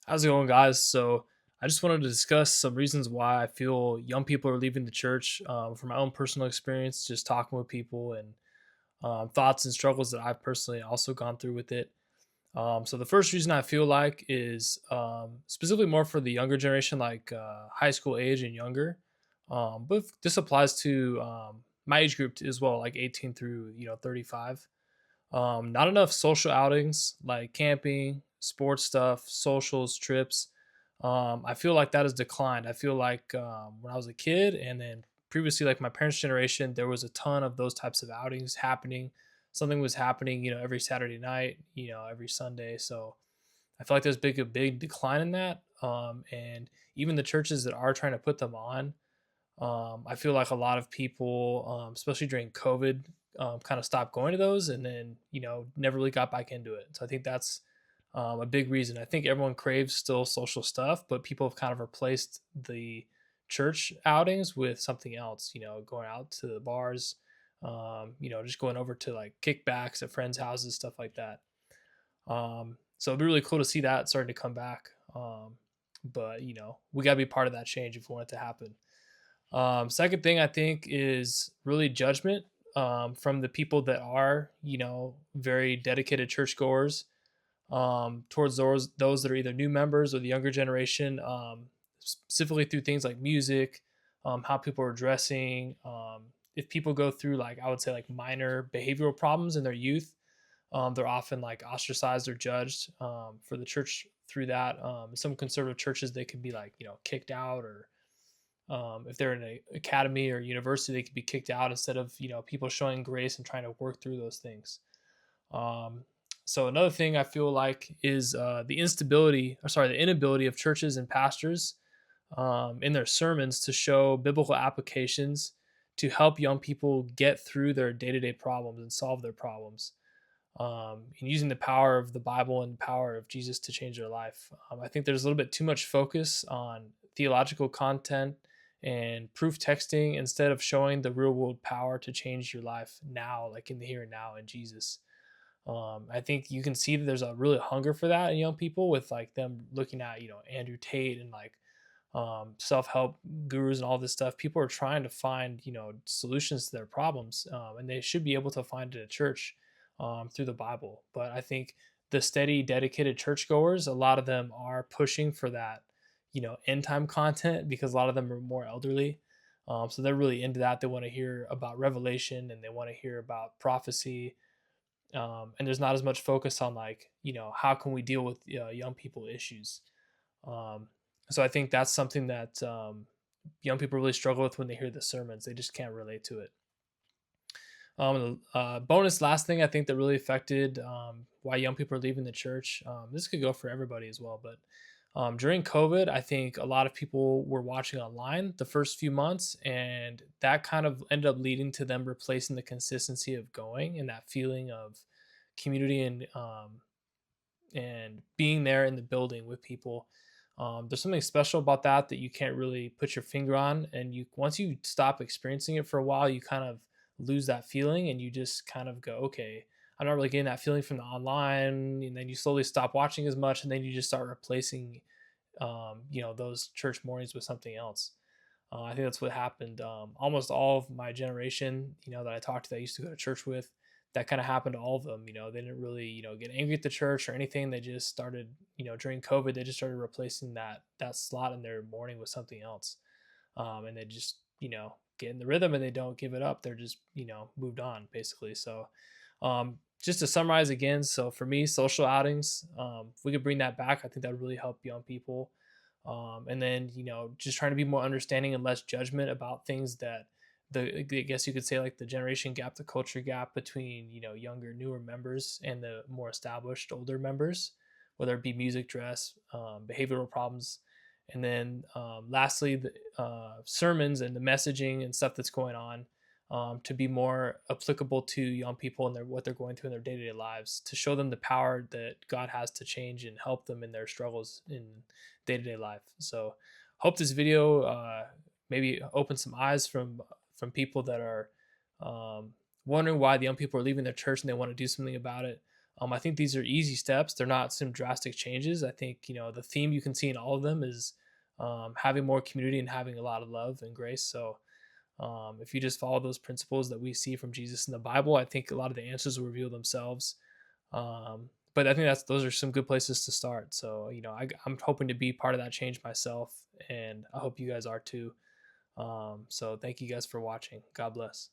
How's it going, guys? So, I just wanted to discuss some reasons why I feel young people are leaving the church from my own personal experience, just talking with people and thoughts and struggles that I've personally also gone through with it. So, the first reason I feel like is specifically more for the younger generation, like high school age and younger. But this applies to my age group as well, like 18 through 35. Not enough social outings like camping, sports stuff, socials, trips. I feel like that has declined. I feel like when I was a kid and then previously, like my parents' generation, there was a ton of those types of outings happening. Something was happening, every Saturday night, every Sunday. So I feel like there's a big decline in that. And even the churches that are trying to put them on, I feel like a lot of people, especially during COVID, kind of stopped going to those and then, never really got back into it. So I think that's a big reason. I think everyone craves still social stuff, but people have kind of replaced the church outings with something else, going out to the bars, just going over to like kickbacks at friends' houses, stuff like that. So it'd be really cool to see that starting to come back. But, we got to be part of that change if we want it to happen. Second thing I think is really judgment from the people that are, very dedicated churchgoers towards those that are either new members or the younger generation, specifically through things like music, how people are dressing. If people go through like I would say like minor behavioral problems in their youth, they're often like ostracized or judged for the church through that. Some conservative churches they could be like kicked out or if they're in an academy or university, they could be kicked out instead of people showing grace and trying to work through those things. Um, so another thing I feel like is the inability of churches and pastors in their sermons to show biblical applications to help young people get through their day-to-day problems and solve their problems. And using the power of the Bible and power of Jesus to change their life. I think there's a little bit too much focus on theological content and proof texting instead of showing the real world power to change your life now, like in the here and now in Jesus. I think you can see that there's a really hunger for that in young people with like them looking at, Andrew Tate and like self help gurus and all this stuff. People are trying to find, solutions to their problems, and they should be able to find it at church through the Bible. But I think the steady, dedicated churchgoers, a lot of them are pushing for that, end time content because a lot of them are more elderly. So they're really into that. They want to hear about revelation and they want to hear about prophecy. And there's not as much focus on like, how can we deal with young people issues. Um, so I think that's something that young people really struggle with when they hear the sermons. They just can't relate to it. Bonus last thing I think that really affected why young people are leaving the church. This could go for everybody as well, but during COVID, I think a lot of people were watching online the first few months, and that kind of ended up leading to them replacing the consistency of going and that feeling of community and being there in the building with people. There's something special about that you can't really put your finger on, and you once you stop experiencing it for a while, you kind of lose that feeling, and you just kind of go, okay, I'm not really getting that feeling from the online, and then you slowly stop watching as much, and then you just start replacing, those church mornings with something else. I think that's what happened. Almost all of my generation, that I talked to, that I used to go to church with, that kind of happened to all of them. They didn't really, get angry at the church or anything. They just started, during COVID, they just started replacing that slot in their morning with something else, and they just, get in the rhythm and they don't give it up. They're just, moved on basically. So, just to summarize again, so for me, social outings, if we could bring that back, I think that would really help young people. And then just trying to be more understanding and less judgment about things that I guess you could say like the generation gap, the culture gap between younger, newer members and the more established older members, whether it be music, dress, behavioral problems, and then lastly the sermons and the messaging and stuff that's going on, to be more applicable to young people and what they're going through in their day-to-day lives, to show them the power that God has to change and help them in their struggles in day-to-day life. So hope this video maybe open some eyes from people that are wondering why the young people are leaving their church and they want to do something about it. I think these are easy steps. They're not some drastic changes. I think, the theme you can see in all of them is having more community and having a lot of love and grace. So if you just follow those principles that we see from Jesus in the Bible, I think a lot of the answers will reveal themselves. But I think those are some good places to start. So I'm hoping to be part of that change myself, and I hope you guys are too. So thank you guys for watching. God bless.